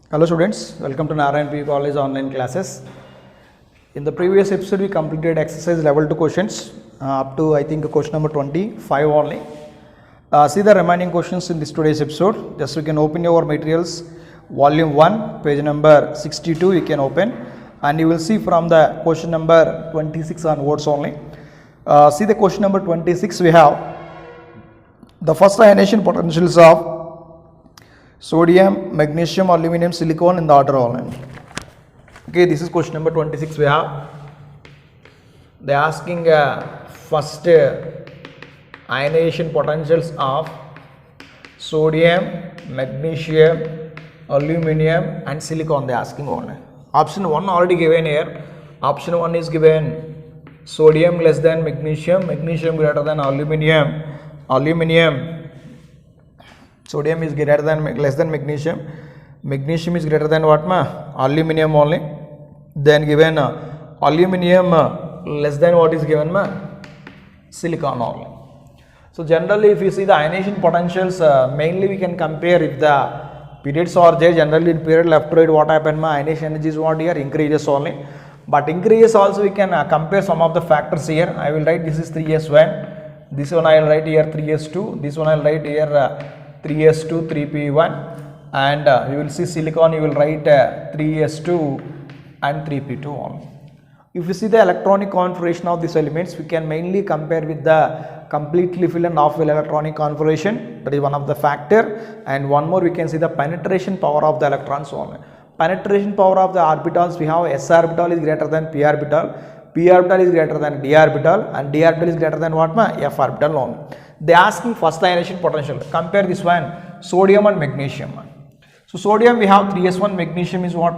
Hello students, welcome to Narayan College online classes. In the previous episode we completed exercise level 2 questions up to I think question number 25 only. See the remaining questions in this today's episode. Just you can open your materials, volume 1 page number 62 you can open, and you will see from the question number 26 onwards only. See the question number 26, we have the first ionization potentials of sodium, magnesium, aluminum, silicon in the order only. Okay, this is question number 26 we have. They are asking first ionization potentials of sodium, magnesium, aluminum and silicon. They are asking only. Option 1 already given here. Option 1 is given sodium less than magnesium, magnesium greater than aluminum, sodium is greater than less than magnesium, magnesium is greater than what aluminum only. Then given aluminum less than what is given silicon only. So generally if you see the ionization potentials, mainly we can compare if the periods are there. Generally in period left to right what happened, ionization energy is what here increases only, but increases also we can compare some of the factors here. I will write this is 3s1, this one I will write here 3s2, this one I will write here 3s2 3p1, and you will see silicon you will write 3s2 and 3p2 only. If you see the electronic configuration of these elements, we can mainly compare with the completely filled and half filled electronic configuration. That is one of the factor, and one more we can see the penetration power of the electrons only. Penetration power of the orbitals, we have s orbital is greater than p orbital, p orbital is greater than d orbital, and d orbital is greater than what f orbital only. They are asking first ionization potential. Compare this one, sodium and magnesium. So sodium we have 3s1, magnesium is what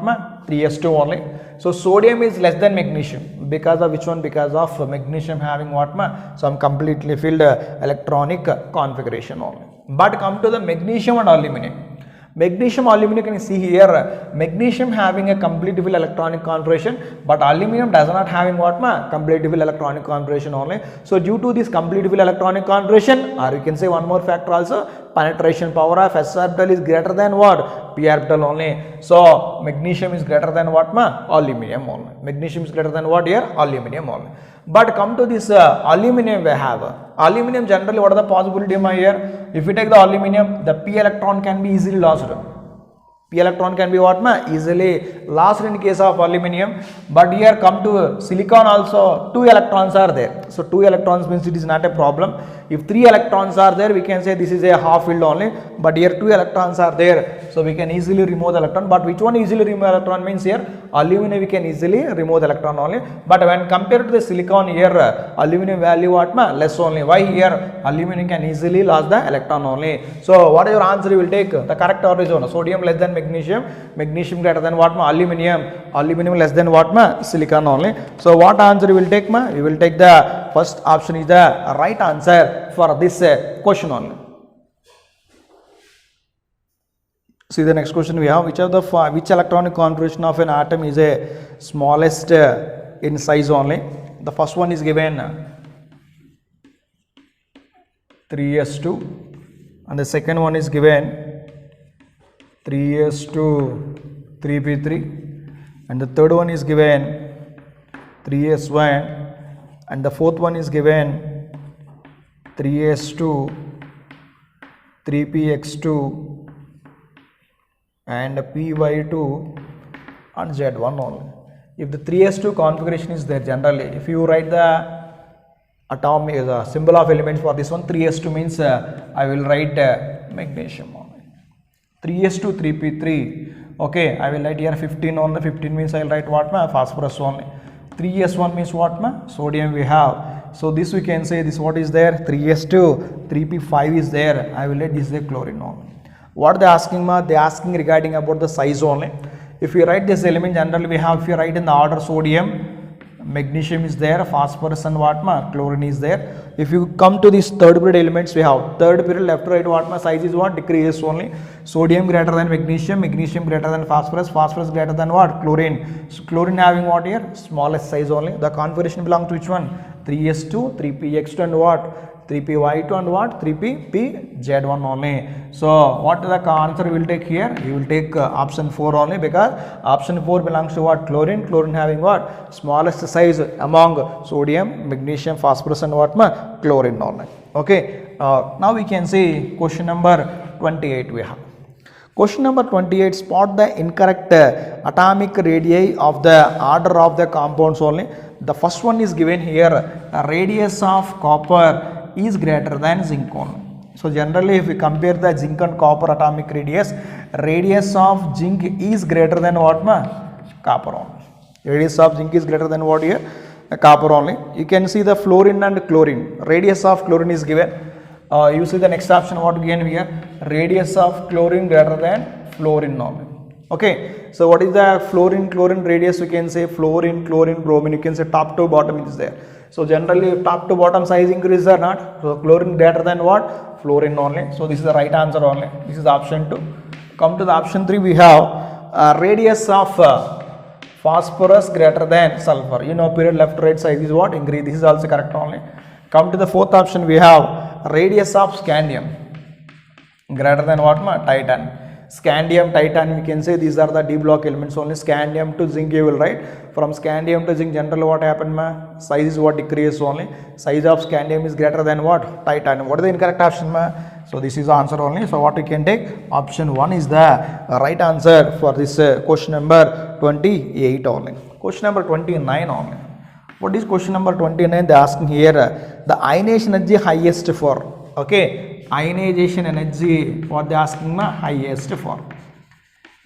3s2 only. So sodium is less than magnesium because of which one? Because of magnesium having what some completely filled electronic configuration only. But come to the magnesium and aluminum. Magnesium, aluminum, can you see here, magnesium having a completely filled electronic configuration, but aluminum does not having what completely filled electronic configuration only. So due to this completely filled electronic configuration, or you can say one more factor also, penetration power of s orbital is greater than what p orbital only. So magnesium is greater than what aluminum only. Magnesium is greater than what here aluminum only. But come to this aluminum, we have aluminum. Generally what are the possibility here? If we take the aluminum, the p electron can be easily lost. P electron can be what easily lost in case of aluminum. But here come to silicon also, 2 electrons are there. So 2 electrons means it is not a problem. If 3 electrons are there, we can say this is a half filled only, but here 2 electrons are there, so we can easily remove the electron. But which one easily remove electron means here aluminum we can easily remove the electron only. But when compared to the silicon, here aluminum value what less only. Why here aluminum can easily lose the electron only. So what is your answer? You will take the correct order is on sodium less than magnesium, magnesium greater than what aluminum, aluminum less than what silicon only. So what answer you will take you will take the first option is the right answer for this question only. See the next question we have, which electronic configuration of an atom is a smallest in size only. The first one is given 3s2, and the second one is given 3s2 3p3, and the third one is given 3s1, and the fourth one is given 3s2 3px2 and py2 and z1 only. If the 3s2 configuration is there, generally if you write the atomic the symbol of elements for this one, 3s2 means I will write magnesium only. 3s2 3p3, okay, I will write here 15 only. 15 means I will write what phosphorus only. 3s1 means what sodium we have. So this we can say this what is there 3s2 3p5 is there. I will write this is a chlorine only. What they asking they asking regarding about the size only. If you write this element, generally we have, if you write in the order sodium, magnesium is there, phosphorus and what chlorine is there. If you come to these third period elements, we have third period left to right what size is what decreases only. Sodium greater than magnesium, magnesium greater than phosphorus, phosphorus greater than what chlorine. So chlorine having what here smallest size only. The configuration belongs to which one? 3s2 3px2 and what 3py2 and what 3ppz1 only. So what is the answer we will take here? We will take option 4 only, because option 4 belongs to what? Chlorine. Chlorine having what? Smallest size among sodium, magnesium, phosphorus and what ma? Chlorine only. Okay. Now we can see question number 28 we have. Question number 28, spot the incorrect atomic radii of the order of the compounds only. The first one is given here, the radius of copper is greater than zinc only. So generally if we compare the zinc and copper atomic radius of zinc is greater than what ma? Copper only. Radius of zinc is greater than what here? Copper only. You can see the fluorine and chlorine. Radius of chlorine is given. You see the next option what given here? Radius of chlorine greater than fluorine only. Okay. So what is the fluorine chlorine radius? You can say fluorine, chlorine, bromine. You can say top to bottom is there. So generally top to bottom size increase or not? So chlorine greater than what? Fluorine only. So this is the right answer only. This is option 2. Come to the option 3, we have radius of phosphorus greater than sulfur. You know period left right side is what? Increase. This is also correct only. Come to the fourth option, we have radius of scandium greater than what ma? Titan. Scandium, titan, we can say these are the D block elements only. Scandium to zinc you will write. From scandium to zinc generally what happened ma? Size is what decreases only. Size of scandium is greater than what? Titanium. What is the incorrect option ma? So this is the answer only. So what we can take? Option 1 is the right answer for this question number 28 only. Question number 29 only. What is question number 29? They are asking here the ionization energy highest for. Okay, ionization energy what they are asking ma? Highest for.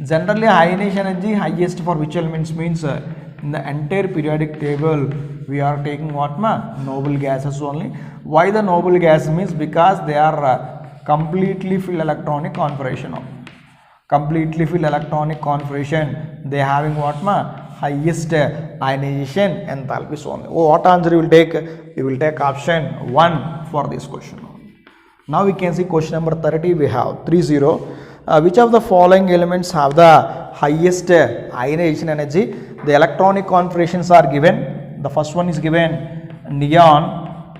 Generally ionization energy highest for which elements means in the entire periodic table we are taking what ma? Noble gases only. Why the noble gas means? Because they are completely filled electronic configuration only. Completely filled electronic configuration, they having what ma? Highest ionization enthalpy only. Oh, what answer you will take? You will take option 1 for this question. Now we can see question number 30 we have 30. Which of the following elements have the highest ionization energy? The electronic configurations are given. The first one is given neon.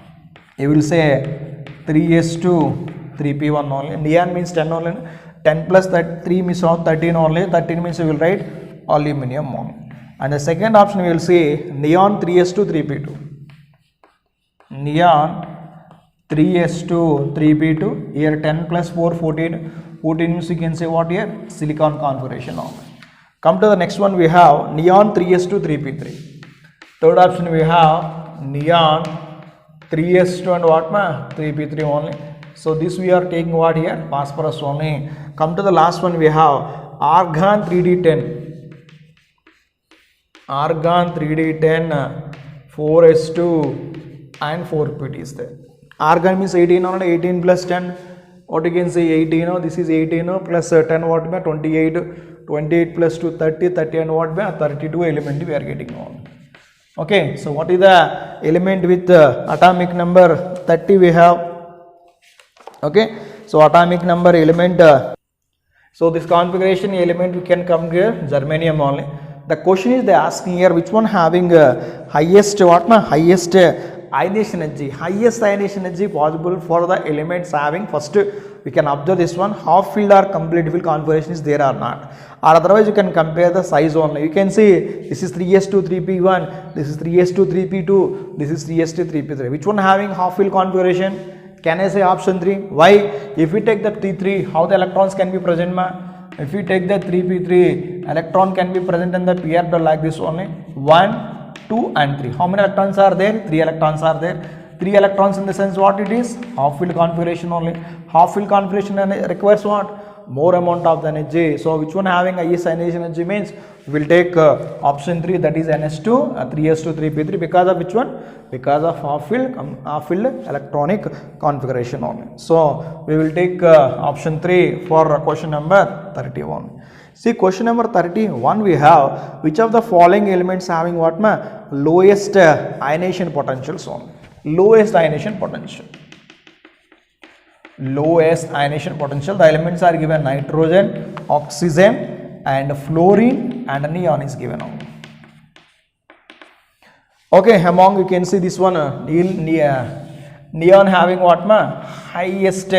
You will say 3s2 3p1 only. Neon means 10 only. 10 plus that 3 means 13 only. 13 means you will write aluminum only. And the second option we will see neon 3s2 3p2. Neon 3s2 3p2. Here 10 plus 4 14. 14 means you can say what here? Silicon configuration only. Come to the next one, we have neon 3s2 3p3. Third option we have neon 3s2 and what ma? 3p3 only. So this we are taking what here? Phosphorus only. Come to the last one, we have argon 3d10. Argon 3d10 4s2 and 4p2 is there. Argon means 18 or 18 plus 10. What you can say 18 or this is 18 or plus 10 what by 28. 28 plus 2 30. 30 and what by 32 element we are getting on. Okay, so what is the element with atomic number 30 we have? Okay, so atomic number element. So this configuration element we can come here germanium only. The question is they asking here which one having highest what na? Highest ionization energy. Highest ionization energy possible for the elements having. First we can observe this one, half filled or complete filled configuration is there or not, or otherwise you can compare the size only. You can see this is 3s2 3p1, this is 3s2 3p2, this is 3s2 3p3. Which one having half filled configuration? Can I say option 3? Why? If we take the T3, how the electrons can be present ma? If we take the 3p3, electron can be present in the p orbital like this only. 1, 2 and 3. How many electrons are there? 3 electrons are there. 3 electrons in the sense what it is? Half filled configuration only. Half filled configuration requires what? More amount of the energy. So which one having highest ionization energy means we will take option 3, that is NS2 3s2 3p3. Because of which one? Because of half filled electronic configuration only. So we will take option 3 for question number 31. See question number 31 we have which of the following elements having what ma? Lowest ionization potentials only. Lowest ionization potential. Lowest ionization potential. The elements are given nitrogen, oxygen and fluorine and neon is given only. Okay, among you can see this one Neon having what ma? Highest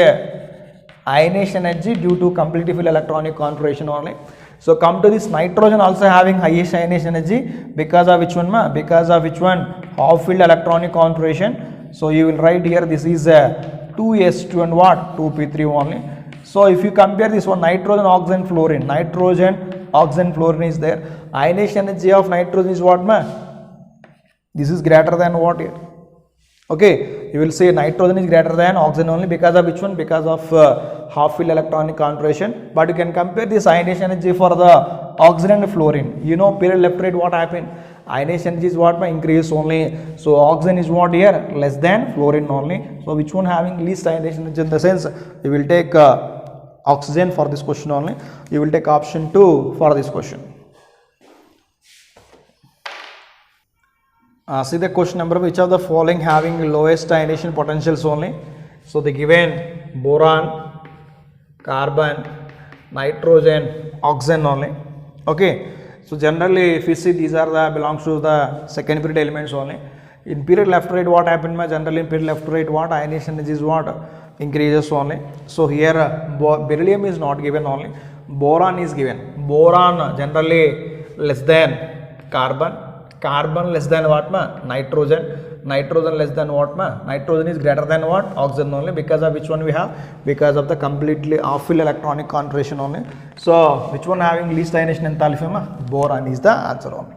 ionization energy due to completely filled electronic configuration only. So come to this nitrogen also having highest ionization energy because of which one ma? Because of which one? Half filled electronic configuration. So you will write here this is 2s2 and what? 2p3 only. So if you compare this one, nitrogen, oxygen, fluorine, nitrogen, oxygen, fluorine is there. Ionization energy of nitrogen is what ma? This is greater than what here? Okay, you will say nitrogen is greater than oxygen only because of which one? Because of half filled electronic configuration. But you can compare this ionization energy for the oxygen and fluorine. You know, period left right what happened? Ionization energy is what by increase only. So oxygen is what here? Less than fluorine only. So which one having least ionization energy? In the sense you will take oxygen for this question only. You will take option 2 for this question. See the question number, which of the following having lowest ionization potentials only? So the given boron, carbon, nitrogen, oxygen only. Okay. So generally if you see these are the belongs to the second period elements only. In period left right what happened? Generally in period left right what? Ionization energy is what? Increases only. So here beryllium is not given only. Boron is given. Boron generally less than carbon. Carbon less than what ma? Nitrogen. Nitrogen less than what ma? Nitrogen is greater than what? Oxygen only. Because of which one we have? Because of the completely half-filled electronic configuration only. So which one having least ionization enthalpy ma? Boron is the answer only.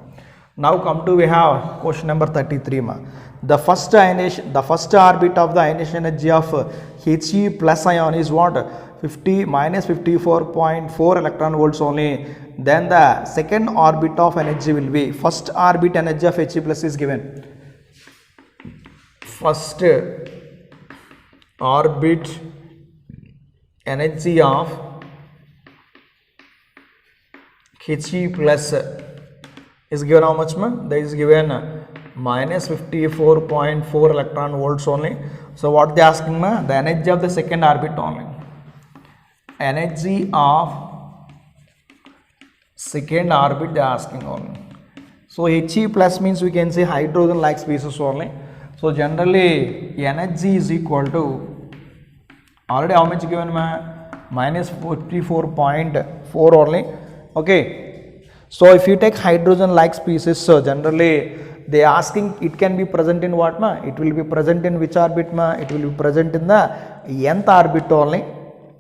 Now come to we have question number 33 ma. The first orbit of the ionization energy of He plus ion is what? 50 minus 54.4 electron volts only. Then the second orbit of energy will be, first orbit energy of He plus is given. First orbit energy of He plus is given how much man? That is given minus 54.4 electron volts only. So what they asking man? The energy of the second orbit only. Energy of second orbit they are asking only. So He plus means we can say hydrogen like species only. So generally energy is equal to, already how much given ma? Minus 44.4 only. Okay. So if you take hydrogen like species, so generally they are asking it can be present in what ma? It will be present in which orbit ma? It will be present in the nth orbit only.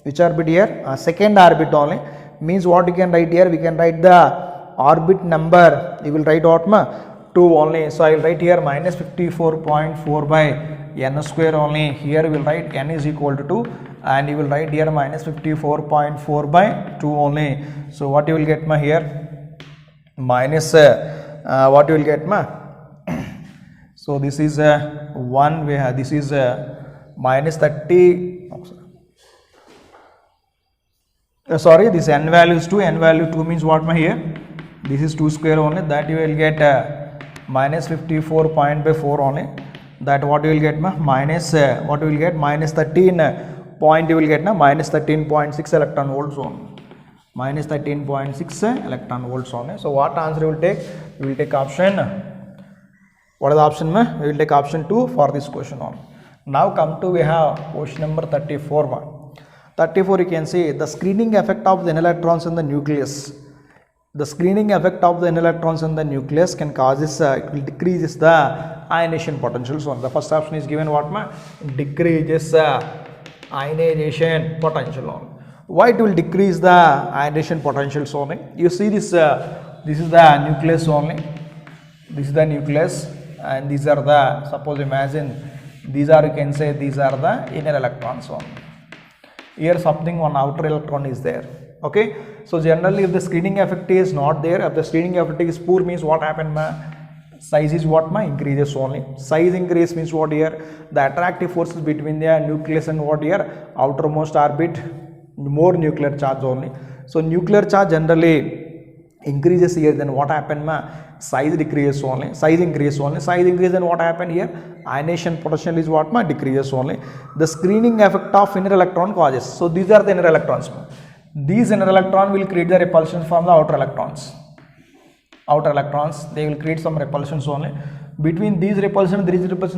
Which orbit here? Second orbit only. Means what you can write here? We can write the orbit number. You will write what ma? 2 only. So I will write here minus 54.4 by n square only. Here we will write n is equal to 2 and you will write here minus 54.4 by 2 only. So what you will get ma here? Minus what you will get ma? So this is 1 we have, this is minus 30. Sorry, this n value is 2, n value 2 means what ma here? This is 2 square only, that you will get minus 54.4 only. That what you will get ma? Minus what you will get? Minus 13 point you will get na? Minus 13.6 electron volts only. Minus 13.6 electron volts only. So what answer you will take? You will take option. What is the option ma? We will take option 2 for this question only. Now come to we have question number 34 ma. 34 you can see the screening effect of the n electrons in the nucleus. The screening effect of the n electrons in the nucleus can causes it will decreases the ionization potential. So the first option is given what ma? Decreases ionization potential only. Why it will decrease the ionization potentials only? You see this this is the nucleus only. This is the nucleus and these are the, suppose imagine these are, you can say these are the inner electrons only. Here something one outer electron is there. Okay. So generally if the screening effect is not there, if the screening effect is poor means what happened ma? Size is what ma? Increases only. Size increase means what here? The attractive forces between the nucleus and what here? Outermost orbit, more nuclear charge only. So nuclear charge generally increases here, then what happened ma? Size decreases only. Size increase only. Size increase, then what happened here? Ionization potential is what ma? Decreases only. The screening effect of inner electron causes. So these are the inner electrons. These inner electron will create the repulsion from the outer electrons. outer electrons, they will create some repulsions only. Between these repulsion,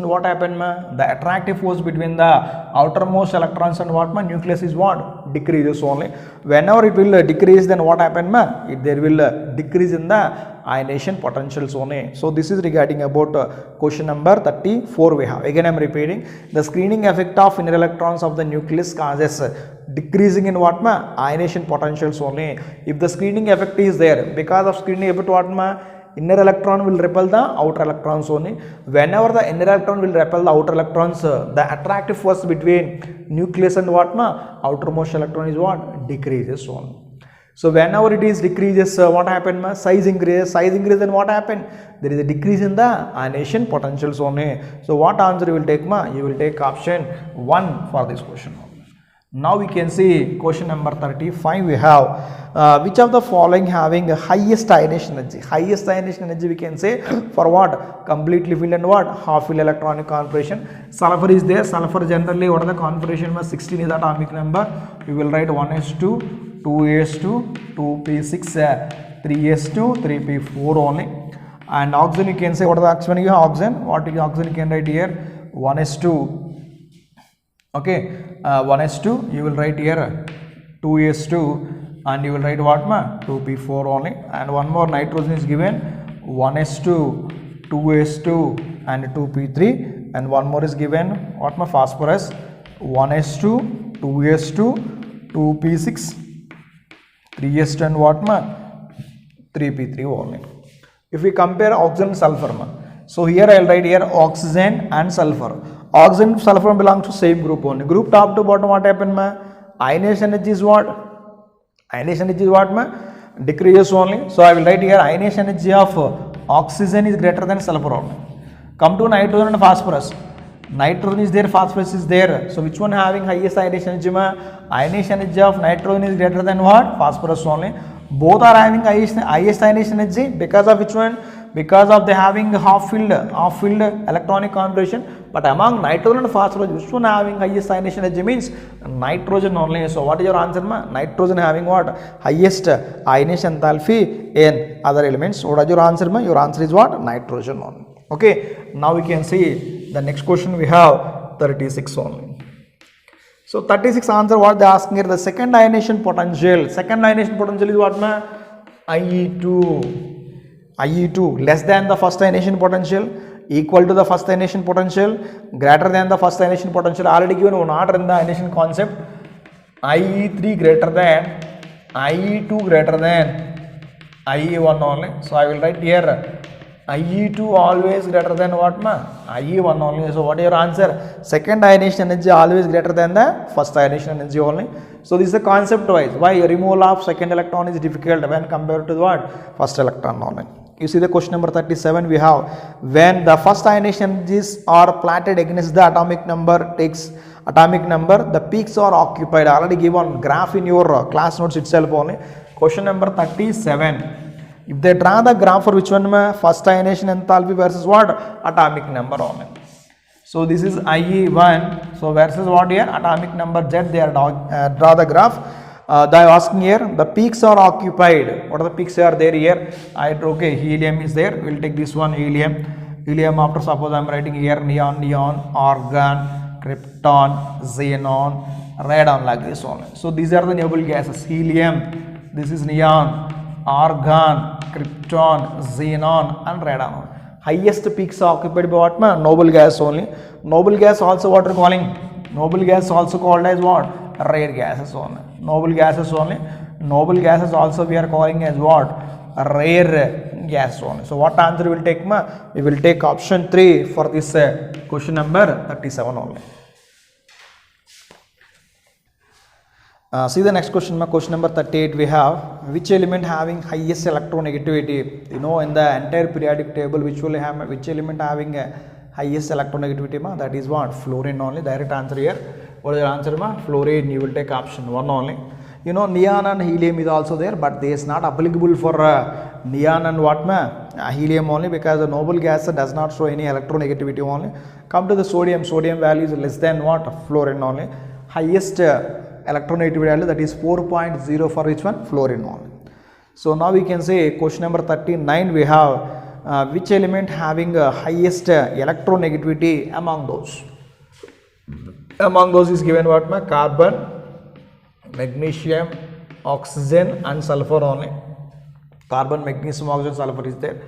what happened ma? The attractive force between the outermost electrons and what ma? Nucleus is what? Decreases only. Whenever it will decrease, then what happened ma? There will decrease in the ionization potentials only. So this is regarding about question number 34 we have. Again I am repeating, the screening effect of inner electrons of the nucleus causes decreasing in what ma? Ionization potentials only. If the screening effect is there, because of screening effect what ma? Inner electron will repel the outer electrons only. Whenever the inner electron will repel the outer electrons, the attractive force between nucleus and what ma? Outermost electron is what? Decreases only. So whenever it is decreases, what happened ma? Size increases, then what happened? There is a decrease in the ionization potentials only. So what answer you will take ma? You will take option 1 for this question. Now we can see question number 35 we have which of the following having highest ionization energy? Highest ionization energy we can say for what? Completely filled and what? Half filled electronic configuration. Sulfur is there. Sulfur generally what are the configuration? 16 is the atomic number. We will write 1s2, 2s2, 2p6, 3s2, 3p4 only. And oxygen you can say what are the oxygen you have? Oxygen. What is oxygen you can write here? 1s2. Okay, 1s2 you will write here 2s2 and you will write what ma? 2p4 only. And one more nitrogen is given 1s2, 2s2 and 2p3, and one more is given what ma? Phosphorus 1s2, 2s2, 2p6, 3s2 and what ma? 3p3 only. If we compare oxygen and sulfur ma, so here I will write here oxygen and sulfur. Oxygen and sulfur belong to same group only. Group top to bottom what happened ma? Ionization energy is what? Ionization energy is what ma? Decreases only. So I will write here ionization energy of oxygen is greater than sulfur only. Come to nitrogen and phosphorus. Nitrogen is there, phosphorus is there. So which one having highest ionization energy ma? Ionization energy of nitrogen is greater than what? Phosphorus only. Both are having highest ionization energy because of which one? Because of they having half filled electronic configuration. But among nitrogen and phosphorus, which one having highest ionization energy means nitrogen only. So what is your answer ma? Nitrogen having what? Highest ionization enthalpy in other elements. What is your answer ma? Your answer is what? Nitrogen only. Okay. Now we can see the next question we have 36 only. So 36 answer what they asking here, the second ionization potential. Second ionization potential is what ma? IE2. IE2 less than the first ionization potential, equal to the first ionization potential, greater than the first ionization potential. Already given one order in the ionization concept. IE3 greater than, IE2 greater than IE1 only. So I will write here IE2 always greater than what ma? IE1 only. So what is your answer? Second ionization energy always greater than the first ionization energy only. So this is the concept wise. Why removal of second electron is difficult when compared to the what? First electron only. You see the question number 37 we have, when the first ionization energies are plotted against the atomic number, the peaks are occupied. Already given graph in your class notes itself only. Question number 37. If they draw the graph for which one? First ionization enthalpy versus what? Atomic number only. So this is IE1. So versus what here? Atomic number Z. They are draw the graph. They are asking here, the peaks are occupied. What are the peaks are there here? Okay, helium is there. We will take this one, helium. Helium after suppose I am writing here neon, argon, krypton, xenon, radon like this one. So these are the noble gases. Helium, this is neon, argon, krypton, xenon and radon. Highest peaks are occupied by what? Noble gas only. Noble gas also what we are calling? Noble gas also called as what? Rare gases only. Noble gases only. Noble gases also we are calling as what? Rare gas only. So what answer we will take ma? We will take option 3 for this question number 37 only. See the next question, question number 38 we have, which element having highest electronegativity? You know, in the entire periodic table, which element having highest electronegativity ma? That is what? Fluorine only. Direct answer here. What is the answer ma? Fluorine. You will take option 1 only. You know, neon and helium is also there, but they is not applicable for neon and what ma? Helium only, because the noble gas does not show any electronegativity only. Come to the sodium. Sodium value is less than what? Fluorine only. Highest electronegativity value, that is 4.0 for which one? Fluorine only. So now we can say question number 39 we have which element having highest electronegativity among those. Among those is given what ma? Carbon, magnesium, oxygen and sulfur only. Carbon, magnesium, oxygen, sulfur is there.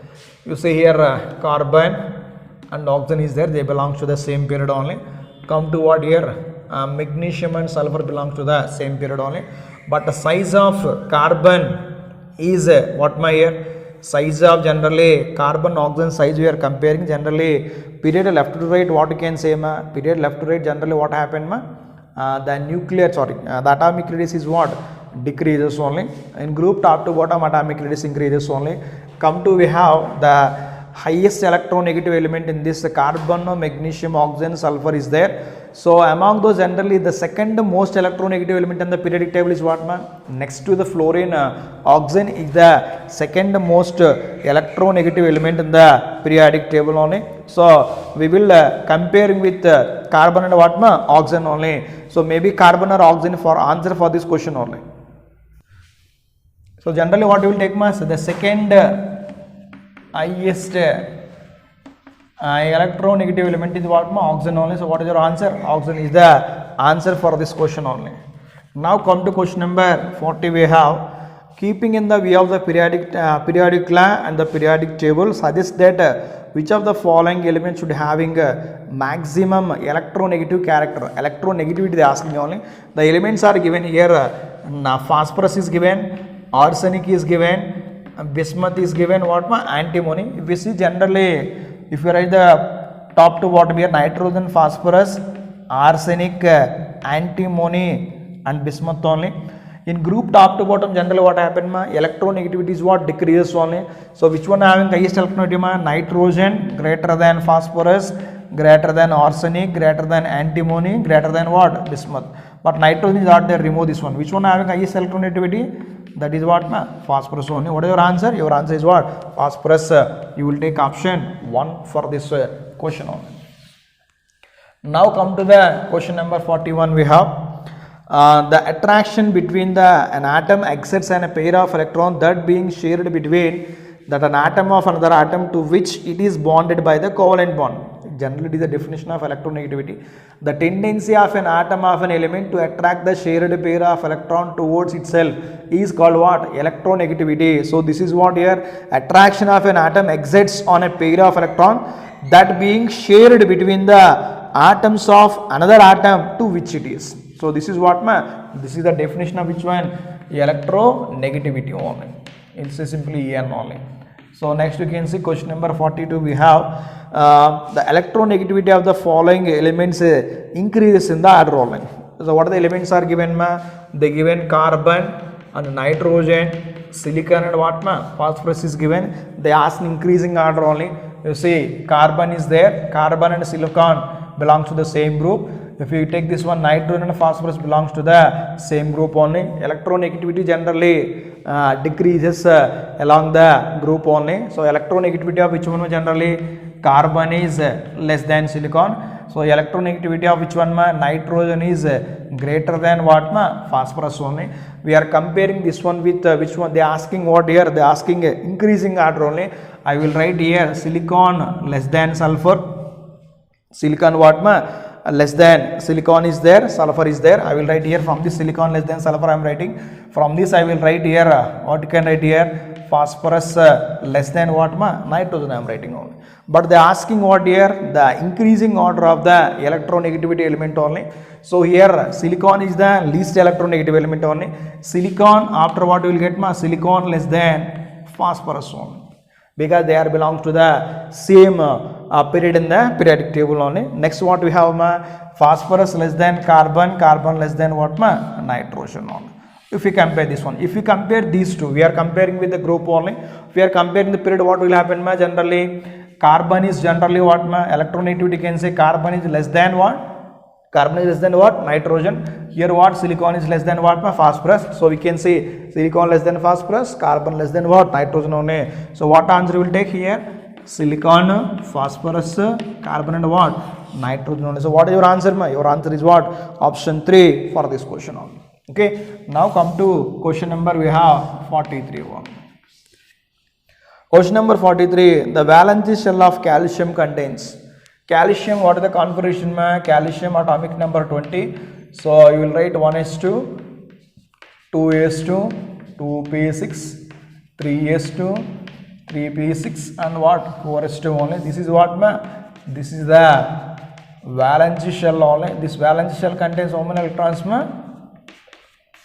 You see here carbon and oxygen is there, they belong to the same period only. Come to what here? Magnesium and sulfur belong to the same period only. But the size of carbon is what my here? Size of generally carbon, oxygen size we are comparing. Generally period left to right, what you can say ma? Period left to right, generally what happened ma? The atomic radius is what? Decreases only. In group top to bottom atomic radius increases only. Come to we have the highest electronegative element in this carbon, magnesium, oxygen, sulfur is there. So among those generally the second most electronegative element in the periodic table is what ma? Next to the fluorine, oxygen is the second most electronegative element in the periodic table only. So we will comparing with carbon and what ma? Oxygen only. So maybe carbon or oxygen for answer for this question only. So generally what you will take ma? So the second highest electronegative element is what ma? Oxygen only. So what is your answer? Oxygen is the answer for this question only. Now come to question number 40 we have. Keeping in the view of the periodic law and the periodic table, suggest that which of the following elements should having maximum electronegative character. Electronegativity they asking only. The elements are given here. Phosphorus is given, arsenic is given, bismuth is given, what ma? Antimony. If we see generally, if you write the top to bottom here, nitrogen, phosphorus, arsenic, antimony and bismuth only. In group top to bottom generally what happened ma? Electronegativity is what? Decreases only. So which one having highest electronegativity ma? Nitrogen greater than phosphorus, greater than arsenic, greater than antimony, greater than what? Bismuth. But nitrogen is not there, remove this one. Which one having highest electronegativity? That is what ma? Phosphorus only. What is your answer? Your answer is what? Phosphorus. You will take option 1 for this question only. Now come to the question number 41 we have. The attraction between an atom exerts a pair of electrons that being shared between an atom of another atom to which it is bonded by the covalent bond. Generally it is the definition of electronegativity. The tendency of an atom of an element to attract the shared pair of electron towards itself is called what? Electronegativity. So this is what here, attraction of an atom exerts on a pair of electron that being shared between the atoms of another atom to which it is. So this is what ma? This is the definition of which one? Electronegativity only. It's simply En only. So next you can see question number 42 we have the electronegativity of the following elements increases in the order only. So what are the elements are given ma? They given carbon and nitrogen, silicon and what ma? Phosphorus is given. They ask increasing order only. You see carbon is there, carbon and silicon belongs to the same group. If you take this one, nitrogen and phosphorus belongs to the same group only. Electronegativity generally decreases along the group only. So electronegativity of which one generally? Carbon is less than silicon. So electronegativity of which one ma? Nitrogen is greater than what ma? Phosphorus only. We are comparing this one with which one? They are asking what here? They are asking increasing order only. I will write here silicon less than sulfur. Silicon what ma? Less than silicon is there, sulfur is there. I will write here from this silicon less than sulfur I am writing. From this I will write here what you can write here? Phosphorus less than what ma? Nitrogen I am writing only. But they are asking what here? The increasing order of the electronegativity element only. So here silicon is the least electronegative element only. Silicon after what you will get ma? Silicon less than phosphorus only. Because they are belongs to the same period in the periodic table only. Next what we have ma? Phosphorus less than carbon, carbon less than what ma? Nitrogen only. If we compare this one, if we compare these two, we are comparing with the group only. If we are comparing the period, what will happen ma? Generally carbon is generally what ma? Electronegativity can say carbon is less than what? Carbon is less than what? Nitrogen. Here what? Silicon is less than what? Phosphorus. So we can say silicon less than phosphorus, carbon less than what? Nitrogen only. So what answer we will take here? Silicon, phosphorus, carbon and what? Nitrogen only. So what is your answer ma? Your answer is what? Option 3 for this question only. Okay, now come to question number we have 43 one. Question number 43, the valence shell of calcium contains calcium. What is the configuration ma? Calcium atomic number 20. So you will write 1s2, 2s2, 2p6, 3s2, 3p6 and what 4s2 only. This is what ma? This is the valence shell only. This valence shell contains how many electrons ma?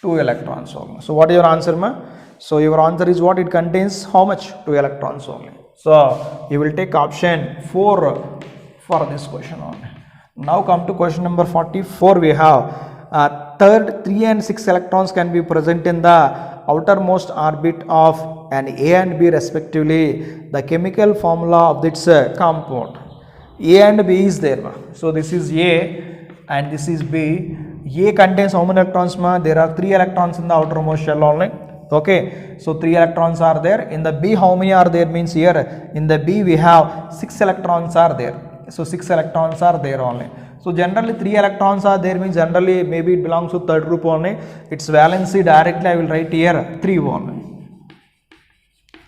2 electrons only. So what is your answer ma? So your answer is what? It contains how much? 2 electrons only. So you will take option 4 for this question only. Now come to question number 44. We have third 3 and 6 electrons can be present in the outermost orbit of an A and B respectively. The chemical formula of this compound. A and B is there ma. So this is A and this is B. A contains how many electrons ma? There are 3 electrons in the outermost shell only. Okay, so 3 electrons are there. In the B, how many are there means here in the B we have 6 electrons are there. So 6 electrons are there only. So generally 3 electrons are there means generally maybe it belongs to third group only. Its valency directly I will write here 3 only.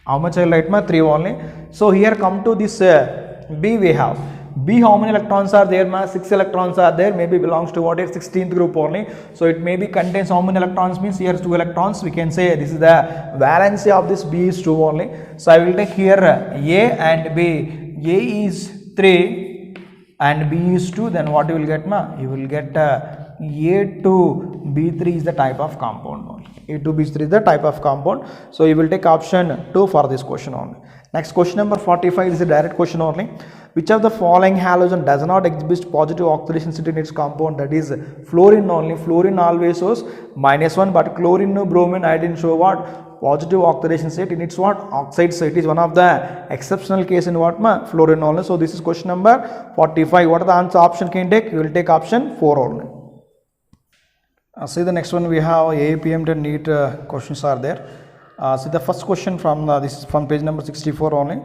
How much I will write ma? 3 only. So here come to this B we have. B, how many electrons are there ma? 6 electrons are there, maybe belongs to what is 16th group only. So it maybe contains how many electrons means here 2 electrons. We can say this is the valency of this B is 2 only. So I will take here A and B. A is 3 and B is 2, then what you will get ma? You will get A2B3 is the type of compound only. A2B3 is the type of compound. So you will take option 2 for this question only. Next question number 45 is a direct question only. Which of the following halogen does not exhibit positive oxidation state in its compound? That is fluorine only. Fluorine always shows -1, but chlorine, bromine, iodine show what? Positive oxidation state in its what? Oxide state. It is one of the exceptional case in what ma? Fluorine only. So this is question number 45. What are the answer option can take? You will take option 4 only. See the next one we have APM and NEET questions are there. See the first question from this is from page number 64 only.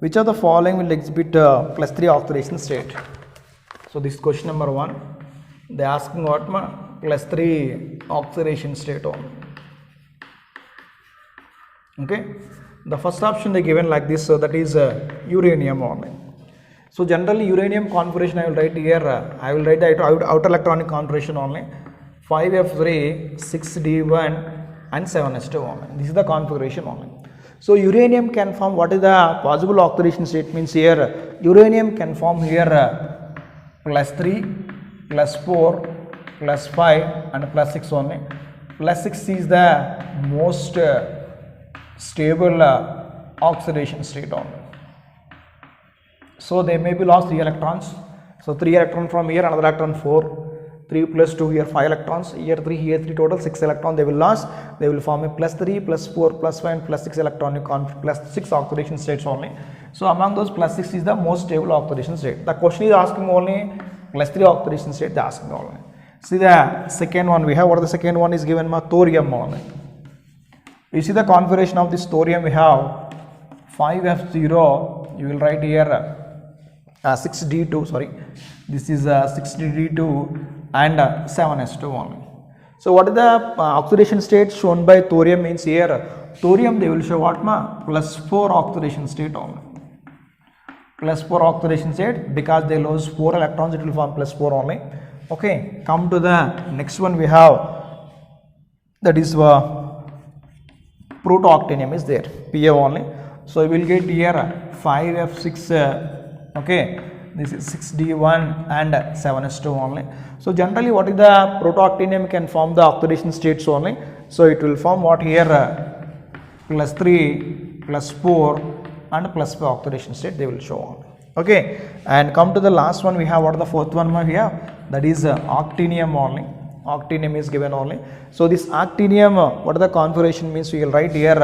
Which of the following will exhibit +3 oxidation state? So this is question number 1. They are asking what ma? +3 oxidation state only. Okay. The first option they given like this, so that is uranium only. So generally uranium configuration I will write here. I will write the outer electronic configuration only. 5f3, 6d1 and 7s2 only. This is the configuration only. So uranium can form what is the possible oxidation state means here uranium can form here +3, +4, +5 and +6 only. +6 is the most stable oxidation state only. So they may be lost 3 electrons. So 3 electron from here, another electron 4. 3 plus 2 here 5 electrons, here 3, here 3, total 6 electrons they will lose. They will form a +3, +4, +5 and +6 electronic +6 oxidation states only. So among those +6 is the most stable oxidation state. The question is asking only +3 oxidation state they are asking only. See the second one we have. What is the second one is given ma? Thorium only. You see the configuration of this thorium we have 5f0, you will write here 6d2, sorry, this is 6d2 and 7s2 only. So what is the oxidation state shown by thorium means here thorium they will show what ma? +4 oxidation state only. +4 oxidation state because they lose 4 electrons it will form +4 only. Okay, come to the next one we have, that is protoactinium is there, Pa only. So you will get here 5f6 okay, this is 6d1 and 7s2 only. So generally what is the protoactinium can form the oxidation states only. So it will form what here +3, +4 and +5 oxidation state they will show only. Okay, and come to the last one we have. What is the fourth one here? That is actinium only. Actinium is given only. So this actinium, what is the configuration means we will write here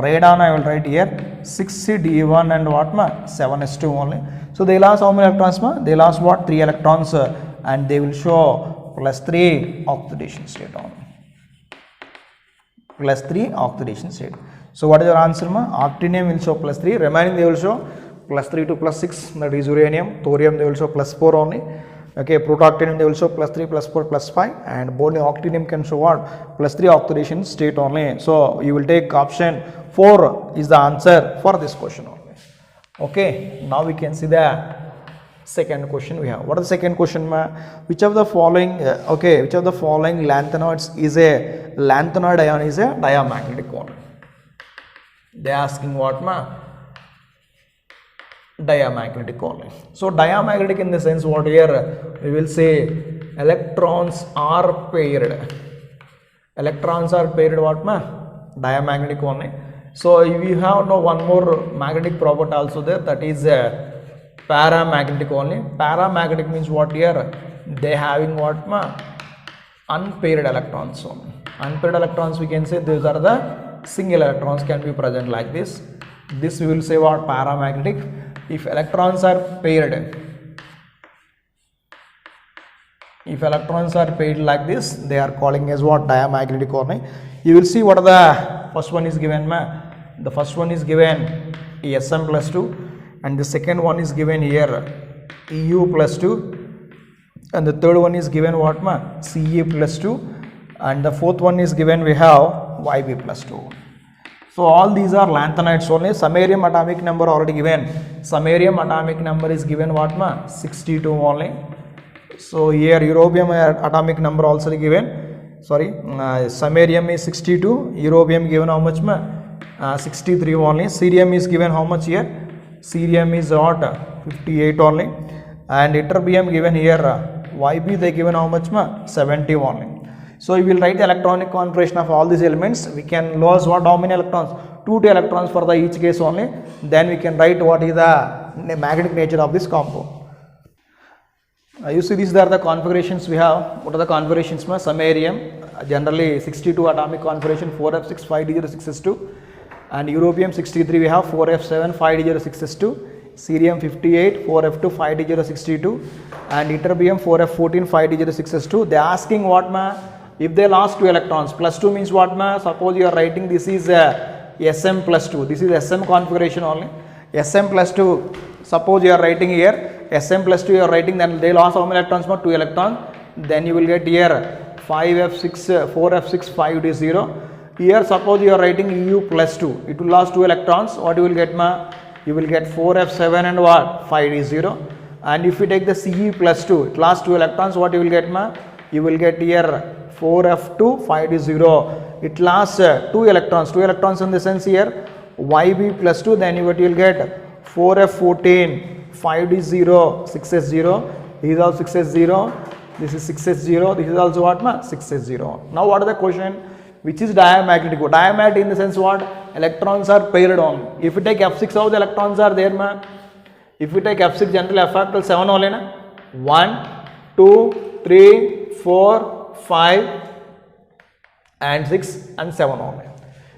radon I will write here 6d1 and what ma? 7s2 only. So they lost how many electrons ma? They lost what? 3 electrons and they will show +3 oxidation state only. +3 oxidation state. So what is your answer ma? Actinium will show +3, remaining they will show +3 to +6, that is uranium. Thorium they will show +4 only. Okay, protactinium they will show plus 3, plus 4, plus 5, and boron octinium can show what? Plus 3 oxidation state only. So you will take option 4 is the answer for this question only. Okay, now we can see the second question we have. What is the second question, ma? Which of the following which of the following lanthanoids is a lanthanoid ion is a diamagnetic one? They are asking what, ma? Diamagnetic only. So diamagnetic in the sense what here we will say electrons are paired. Electrons are paired what, ma? Diamagnetic only. So we have no one more magnetic property also there, that is paramagnetic only. Paramagnetic means what here? They having what, ma? Unpaired electrons only. Unpaired electrons we can say these are the single electrons can be present like this. This we will say what? Paramagnetic. If electrons are paired, if electrons are paired like this, they are calling as what? Diamagnetic only. You will see what are the first one is given, ma? The first one is given Sm plus 2, and the second one is given here Eu plus 2, and the third one is given what, ma? Ce plus 2, and the fourth one is given we have Yb plus 2. So all these are lanthanides only. Samarium atomic number already given. Samarium atomic number is given what, ma? 62 only. So here europium atomic number also given. Sorry, samarium is 62. Europium given how much, ma? 63 only. Cerium is given how much here? Cerium is what? 58 only. And ytterbium given here. Yb they given how much, ma? 70 only. So we will write the electronic configuration of all these elements. We can lose what? How many electrons? 2 electrons for the each case only. Then we can write what is the magnetic nature of this compound. You see these are the configurations we have. What are the configurations? Samarium generally 62 atomic configuration, 4f6 5d06s2, and europium 63 we have 4f7 5d06s2, cerium 58 4f2 5d062, and ytterbium 4f14 5d06s2. They are asking what, ma? If they lost 2 electrons, plus 2 means what, ma? Suppose you are writing this is Sm plus 2. This is Sm configuration only. Sm plus 2. Suppose you are writing here Sm plus 2 you are writing, then they lost how many electrons, ma? 2 electrons. Then you will get here 5f6 4f6 5d0. Here suppose you are writing Eu plus 2. It will lose 2 electrons. What you will get, ma? You will get 4f7 and what? 5d0. And if you take the Ce plus 2, it lost 2 electrons. What you will get, ma? You will get here 4f2 5d0. It lost 2 electrons. 2 electrons in the sense here Yb plus 2. Then you will get 4f14 5d0 6s0. This is also 6s0. This is 6s0. This is also what, ma? 6s0. Now what is the question? Which is diamagnetic? Diamagnetic in the sense what? Electrons are paired on. If you take f6, how the electrons are there, ma? If you take f6, generally f factorial 7 only, na? 1, 2, 3, 4, 5, and 6 and 7 only.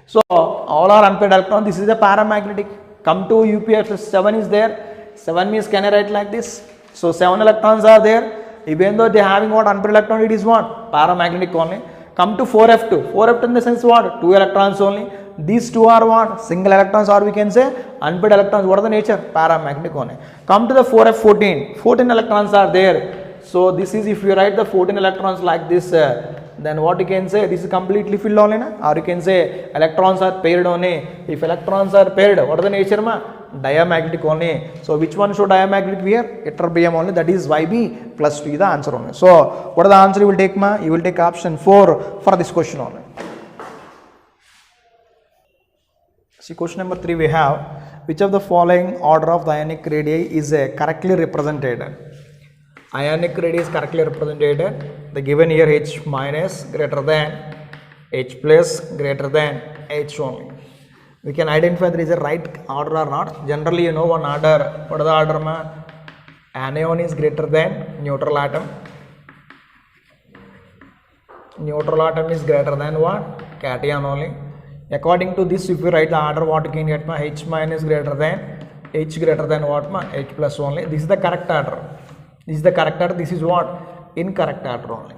So all are unpaired electrons. This is the paramagnetic. Come to UPF, 7 is there. 7 means can I write like this? So 7 electrons are there. Even though they are having what? Unpaired electron, it is what? Paramagnetic only. Come to 4f2. 4f2 in the sense what? 2 electrons only. These two are what? Single electrons, or we can say unpaired electrons. What are the nature? Paramagnetic only. Come to the 4f14. 14 electrons are there. So this is, if you write the 14 electrons like this, then what you can say? This is completely filled only, na? Or you can say electrons are paired only. If electrons are paired, what are the nature, ma? Diamagnetic only. So which one show diamagnetic here? Ytterbium only, that is Yb plus 2 is the answer only. So what is the answer you will take, ma? You will take option 4 for this question only. See, question number 3 we have, which of the following order of the ionic radii is correctly represented? Ionic radii is correctly represented. The given here H minus greater than H plus greater than H only. We can identify there is a right order or not. Generally, you know one order. What is the order, ma? Anion is greater than neutral atom. Neutral atom is greater than what? Cation only. According to this, if you write the order, what you can get, ma? H minus greater than H greater than what, ma? H plus only. This is the correct order. This is the correct order. This is what? Incorrect order only.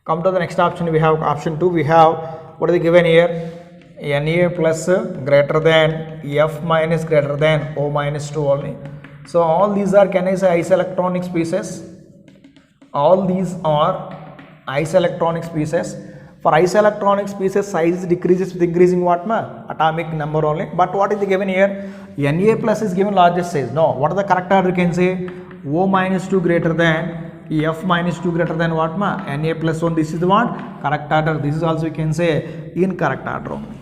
Come to the next option. We have option 2. We have what is given here? Na plus greater than F minus greater than O minus 2 only. So all these are, can I say, isoelectronic species? All these are isoelectronic species. For isoelectronic species, size decreases with increasing what ma? Atomic number only. But what is given here? Na plus is given largest size. No. What is the correct order? You can say O minus 2 greater than F minus 2 greater than what ma? Na plus 1. This is the what? Correct order. This is also you can say incorrect order only.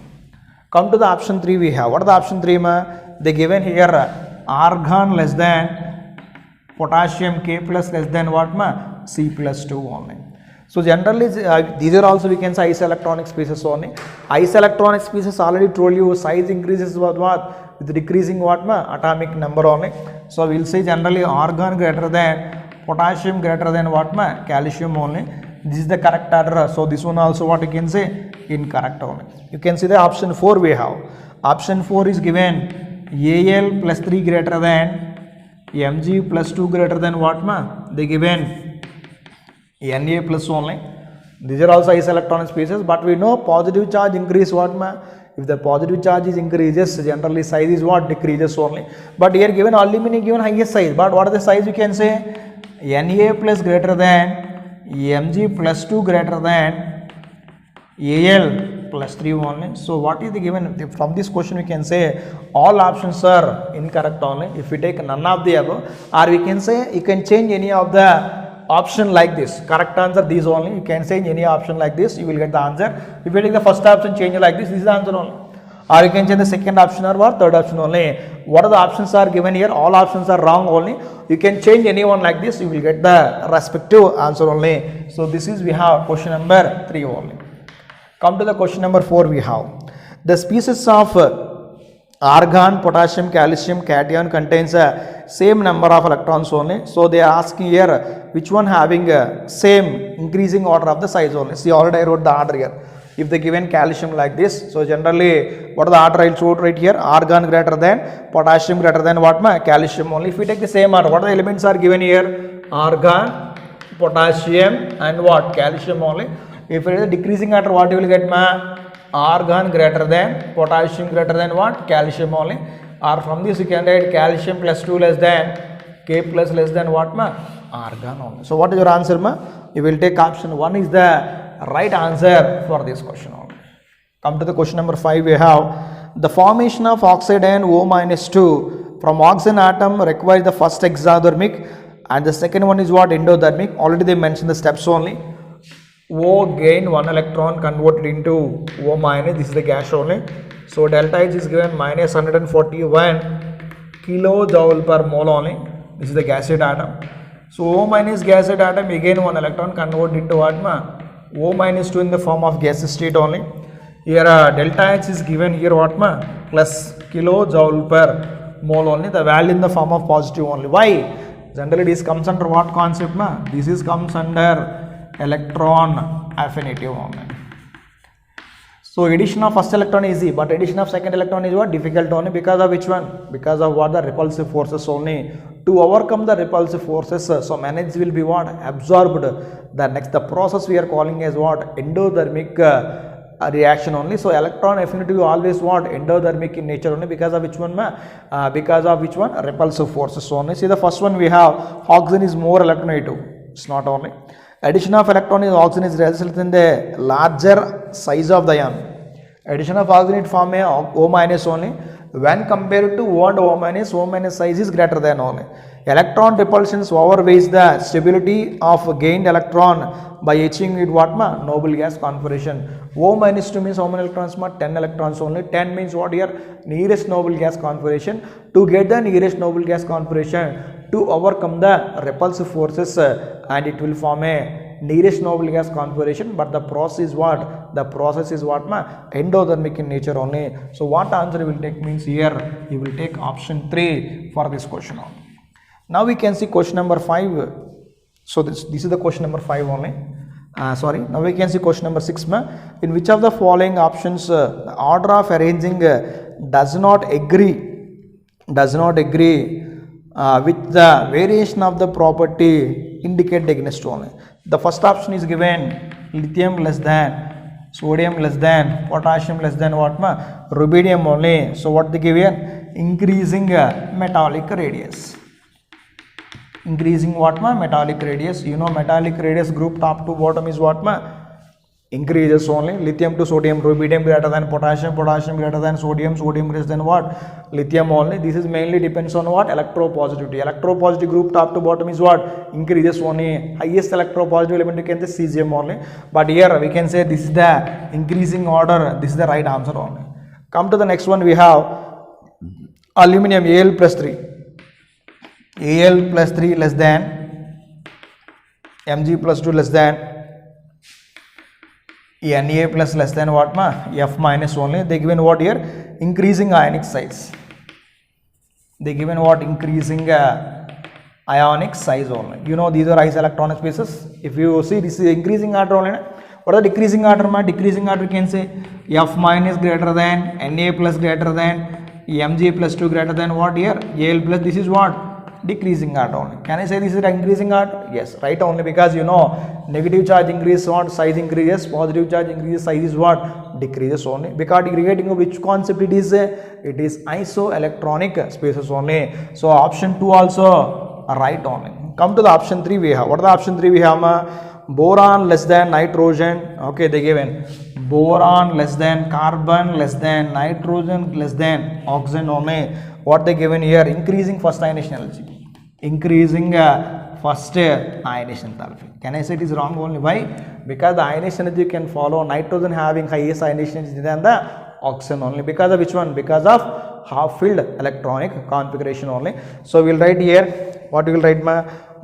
Come to the option 3 we have. What is the option 3 ma? They given here argon less than potassium, K plus less than what ma? C plus 2 only. So generally these are also we can say isoelectronic species only. Isoelectronic species already told you size increases with what? With decreasing what ma? Atomic number only. So we will say generally argon greater than potassium greater than what ma? Calcium only. This is the correct order. So this one also what you can say incorrect only. You can see the option 4 we have. Option 4 is given Al plus 3 greater than Mg plus 2 greater than what ma? They given Na plus only. These are also isoelectronic species, but we know positive charge increase what ma? If the positive charge is increases, generally size is what? Decreases only. But here given aluminum given highest size, but what is the size you can say? Na plus greater than Mg plus 2 greater than Al plus 3 only. So what is the given? From this question we can say all options are incorrect only. If we take none of the above, or we can say you can change any of the option like this. Correct answer these only. You can change any option like this, you will get the answer. If you take the first option, change it like this is the answer only. Or you can change the second option or what? Third option only. What are the options are given here? All options are wrong only. You can change any one like this, you will get the respective answer only. So this is we have question number 3 only. Come to the question number 4 we have. The species of argon, potassium, calcium, cation contains a same number of electrons only. So they are asking here which one having a same increasing order of the size only. See already I wrote the order here. If they given calcium like this, so generally what is the order I wrote right here? Argon greater than potassium greater than what ma? Calcium only. If we take the same order, what are the elements are given here? Argon, potassium and what? Calcium only. If it is a decreasing order, what you will get ma? Argon greater than potassium greater than what? Calcium only. Or from this you can write calcium plus 2 less than K plus less than what ma? Argon only. So what is your answer ma? You will take option 1 is the right answer for this question only. Come to the question number 5 we have. The formation of oxide ion O minus 2 from oxygen atom requires the first exothermic and the second one is what? Endothermic. Already they mentioned the steps only. O gain 1 electron converted into O minus, this is the gas only. So delta H is given minus 141 kilojoule per mole only. This is the gaseous atom. So O minus gaseous atom again 1 electron converted into what ma? O minus 2 in the form of gaseous state only. Here delta H is given here what ma? Plus kilojoule per mole only. The value in the form of positive only. Why? Generally this comes under what concept ma? This is comes under electron affinity only. So addition of first electron is easy, but addition of second electron is what? Difficult only. Because of which one? Because of what? The repulsive forces only. To overcome the repulsive forces, some energy will be what? Absorbed. The process we are calling as what? Endothermic reaction only. So electron affinity will always what? Endothermic in nature only. Because of which one ma? Because of which one? Repulsive forces only. See the first one we have oxygen is more electronegative. It's not only. Addition of electron in oxygen is resulted in the larger size of the ion. Addition of oxygen it form a O minus only. When compared to O and O minus size is greater than only. Electron repulsions overweighs the stability of gained electron by achieving it what ma? Noble gas configuration. O minus 2 means how many electrons ma? 10 electrons only. 10 means what here? Nearest noble gas configuration. To get the nearest noble gas configuration, to overcome the repulsive forces and it will form a nearest noble gas configuration, but the process is what? The process is what ma? Endothermic in nature only. So what answer you will take means here you will take option 3 for this question only. Now we can see question number 5. So this is the question number 5 only. Now we can see question number 6 ma. In which of the following options the order of arranging does not agree with the variation of the property indicated against only. The first option is given lithium less than, sodium less than, potassium less than what ma? Rubidium only. So what they give here? Increasing metallic radius. increasing what ma? Metallic radius. You know metallic radius group top to bottom is what ma? Increases only. Lithium to sodium, rubidium greater than potassium, potassium greater than sodium, sodium greater than what? Lithium only. This is mainly depends on what? Electropositivity. Electropositive group top to bottom is what? Increases only. Highest electropositive element you can say cesium only. But here we can say this is the increasing order. This is the right answer only. Come to the next one, we have aluminum Al plus 3. Al plus 3 less than Mg plus 2 less than Na plus less than what ma? F minus only. They given what here? Increasing ionic size. They given what? Increasing ionic size only. You know these are ice electronic spaces. If you see this is increasing order only. What are the decreasing order ma? Decreasing order can say F minus greater than Na plus greater than Mg plus 2 greater than what here? Al plus. This is what? Decreasing order only. Can I say this is increasing order? Yes, right only, because you know negative charge increases what? Size increases. Positive charge increases, size is what? Decreases only. Because regarding which concept it is? It is isoelectronic spaces only. So option 2 also right only. Come to the option 3 we have. What is the option 3 we have? Boron less than nitrogen. Okay, they given boron less than carbon less than nitrogen less than oxygen only. What they given here? Increasing first ionization energy. Increasing first ionization enthalpy. Can I say it is wrong only? Why? Because the ionization energy can follow nitrogen having highest ionization energy than the oxygen only. Because of which one? Because of half-filled electronic configuration only. So we will write here. What we will write?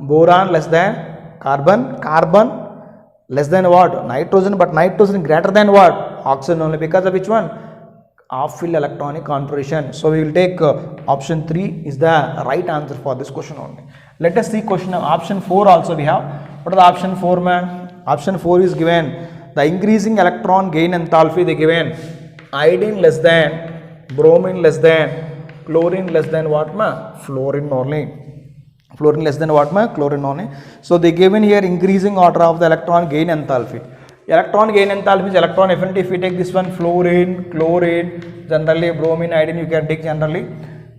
Boron less than carbon. Carbon less than what? Nitrogen. But nitrogen greater than what? Oxygen only. Because of which one? Half-filled electronic configuration. So we will take option 3 is the right answer for this question only. Let us see question option 4 also we have. What is the option 4 man? Option 4 is given the increasing electron gain enthalpy. They given iodine less than, bromine less than, chlorine less than what ma? Fluorine only. Fluorine less than what ma? Chlorine only. So they given here increasing order of the electron gain enthalpy. Electron gain enthalpy is electron affinity. If we take this one, fluorine, chlorine, generally bromine, iodine you can take generally.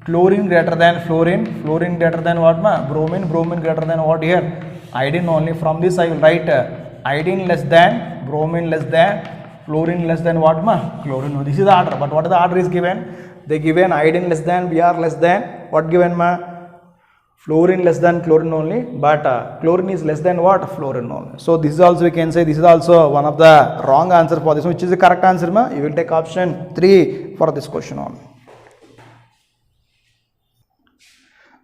Chlorine greater than fluorine, fluorine greater than what ma? Bromine, bromine greater than what here? Iodine only. From this I will write iodine less than, bromine less than, fluorine less than what ma? Chlorine. This is the order. But what is the order is given? They given iodine less than, Br less than, what given ma? Fluorine less than chlorine only, but chlorine is less than what? Fluorine only. So this is also we can say this is also one of the wrong answer for this. Which is the correct answer ma? You will take option 3 for this question only.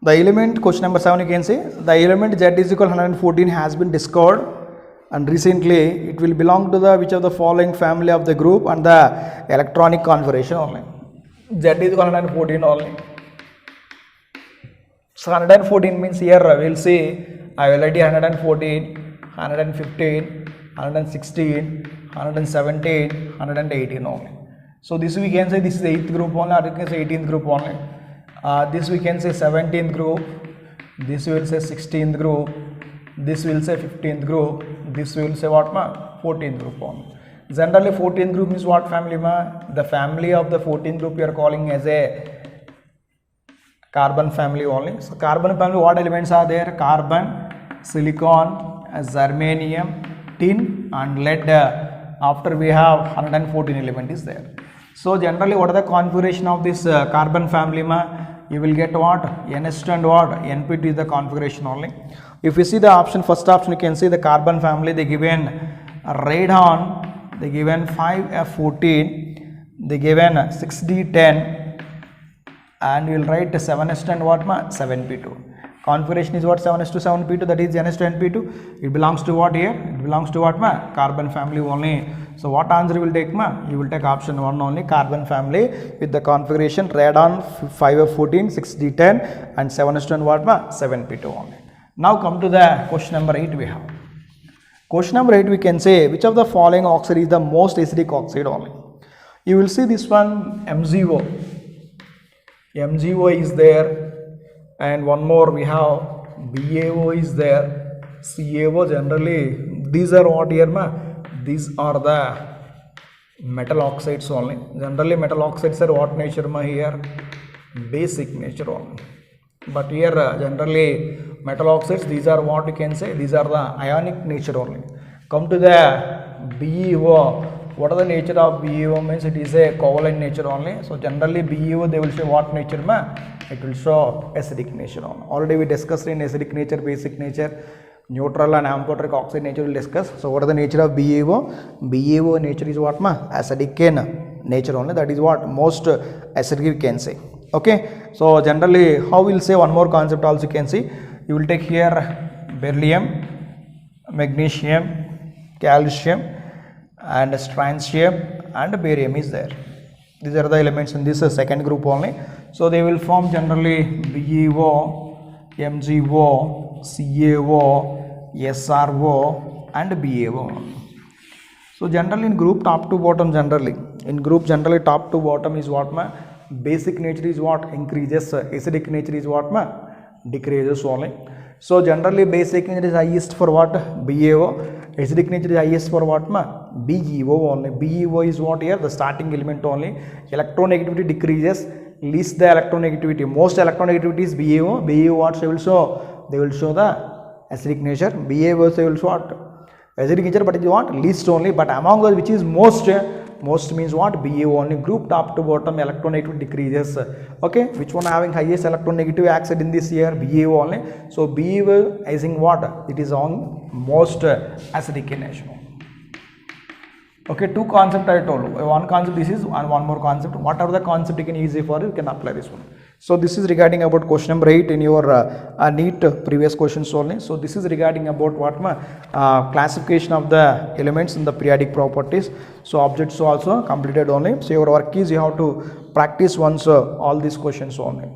The element, question number 7 you can say, the element Z is equal 114 has been discovered, and recently it will belong to the which of the following family of the group and the electronic configuration only. Z is equal 114 only. So 114 means here we will see I will write 114, 115, 116, 117, 118 only. So this we can say this is the 8th group only, or you can say 18th group only. This we can say 17th group, this we will say 16th group, this will say 15th group, this will say what ma? 14th group only. Generally 14th group is what family ma? The family of the 14th group we are calling as a carbon family only. So carbon family, what elements are there? Carbon, silicon, germanium, tin and lead. After we have 114 element is there. So generally what are the configuration of this carbon family ma? You will get what? NS2 and what? NP2 is the configuration only. If you see the option, first option you can see the carbon family, they given radon, they given 5F14, they given 6D10, and we will write 7s2 and what ma? 7p2. Configuration is what? 7s2 7p2, that is NS2 NP2. It belongs to what here? It belongs to what ma? Carbon family only. So what answer you will take ma? You will take option 1 only, carbon family with the configuration radon 5F14, 6D10 and 7s2 and what ma? 7p2 only. Now come to the question number 8 we have. Question number 8 we can say which of the following oxide is the most acidic oxide only. You will see this one MgO. MgO is there. And one more we have BaO is there, CaO. Generally these are what here ma? These are the metal oxides only. Generally metal oxides are what nature ma here? Basic nature only. But here generally metal oxides, these are what you can say, these are the ionic nature only. Come to the BeO. What are the nature of BeO means? It is a covalent nature only. So generally BeO, they will show what nature ma? It will show acidic nature only. Already we discussed in acidic nature, basic nature, neutral and amphoteric oxide nature will discuss. So what are the nature of BeO? BeO nature is what ma? Acidic nature only. That is what most acidic we can say. Okay, so generally how we'll say one more concept also you can see. You will take here beryllium, magnesium, calcium and strontium and barium is there. These are the elements in this second group only. So they will form generally BeO, MgO, CaO, SrO and BaO. So generally in group top to bottom, generally top to bottom is what ma? Basic nature is what? Increases. Acidic nature is what ma? Decreases only. So generally basic nature is highest for what? BaO. Acidic nature is highest for what ma? BeO only. BeO is what here? The starting element only. Electronegativity decreases, least the electronegativity. Most electronegativity is BaO. BaO what they will show? They will show the acidic nature. BaO they will show what? Acidic nature, but it is what? Least only. But among those which is most means what? BaO only. Group top to bottom electronegativity decreases. Okay, which one having highest electronegative acid in this year? BaO only. So BaO is in what? It is on most acidic nature. Okay, two concepts I told you. One concept this is and one more concept. Whatever the concept you can easy for you can apply this one. So this is regarding about question number 8 in your NEET previous questions only. So this is regarding about what classification of the elements in the periodic properties. So objects also completed only. So your work is you have to practice once all these questions only.